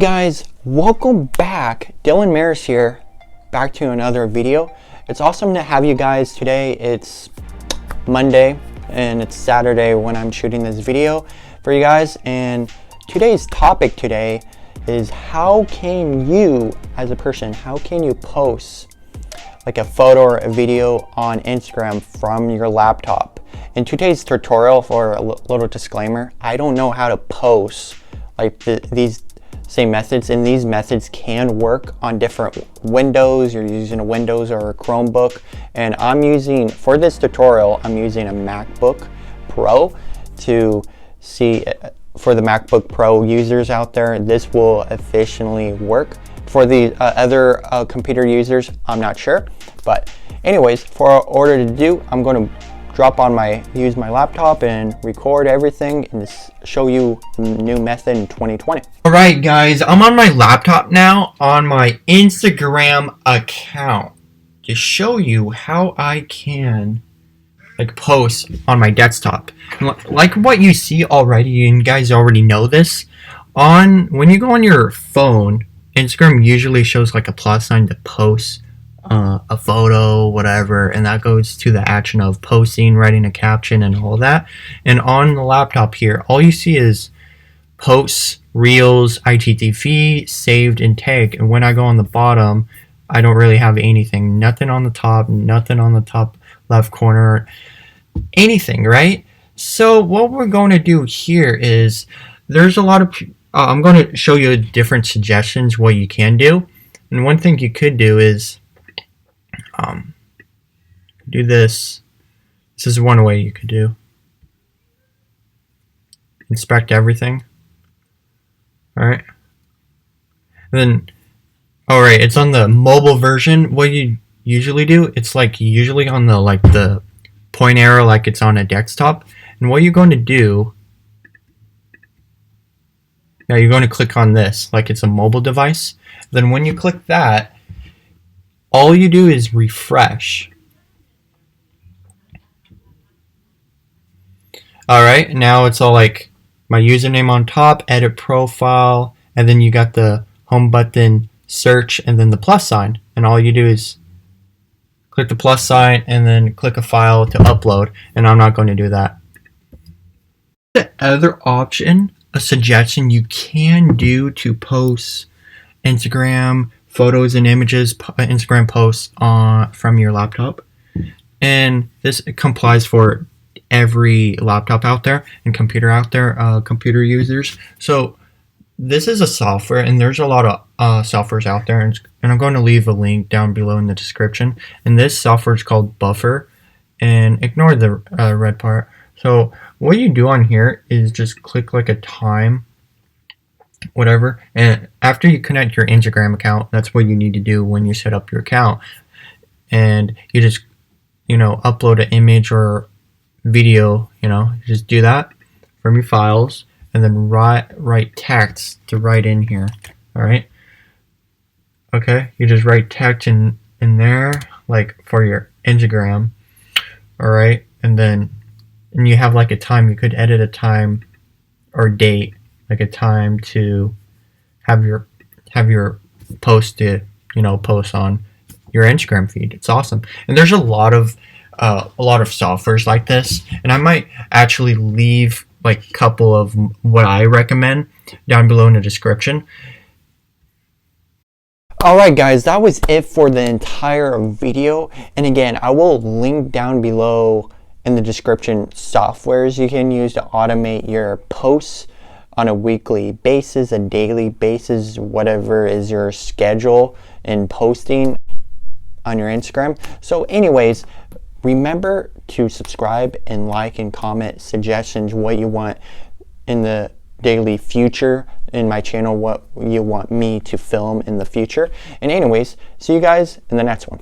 Guys, welcome back. Dylan Maris here, back to another video. It's awesome to have you guys today. It's Monday and it's Saturday when I'm shooting this video for you guys, and today's topic today is how can you as a person, how can you post like a photo or a video on Instagram from your laptop? In today's tutorial, for a little disclaimer, I don't know how to post like these same methods, and these methods can work on different Windows. You're using a Windows or a Chromebook, and I'm using, for this tutorial, I'm using a MacBook Pro to see. For the MacBook Pro users out there, this will efficiently work. For the other computer users, I'm not sure, but anyways, for order to do, I'm going to use my laptop and record everything and show you the new method in 2020. All right, guys, I'm on my laptop now on my Instagram account to show you how I can post on my desktop. Like what you see already, and you guys already know this, when you go on your phone, Instagram usually shows like a plus sign to post a photo, whatever, and that goes to the action of posting, writing a caption, and all that. And on the laptop here, all you see is posts, reels, IGTV, saved, and tagged. And when I go on the bottom, I don't really have anything. Nothing on the top left corner, anything, right? So what we're going to do here is there's a lot of I'm going to show you different suggestions what you can do. And one thing you could do is do this. This is one way you could do. Inspect everything. Alright. Then, alright, it's on the mobile version. What you usually do, it's usually on the point arrow, like it's on a desktop. And what you're going to do, now you're going to click on this, like it's a mobile device. Then when you click that, all you do is refresh. Alright, now it's all like my username on top, edit profile, and then you got the home button, search, and then the plus sign. And all you do is click the plus sign and then click a file to upload, and I'm not going to do that. The other option, a suggestion you can do to post Instagram photos and images, Instagram posts from your laptop, and this complies for every laptop out there and computer out there, computer users. So this is a software, and there's a lot of softwares out there, and I'm going to leave a link down below in the description. And this software is called Buffer, and ignore the red part. So what you do on here is just click like a time, whatever, and after you connect your Instagram account, that's what you need to do when you set up your account. And you just upload an image or video, just do that from your files, and then write text to write in here. All right, okay, you just write text in there, like for your Instagram. All right, and you have like a time. You could edit a time or date, like a time to have your post post on your Instagram feed. It's awesome, and there's a lot of softwares like this, and I might actually leave like a couple of what I recommend down below in the description. Alright guys, that was it for the entire video, and again, I will link down below in the description softwares you can use to automate your posts on a weekly basis, a daily basis, whatever is your schedule in posting on your Instagram. So anyways, remember to subscribe and like and comment suggestions, what you want in the daily future in my channel, what you want me to film in the future. And anyways, see you guys in the next one.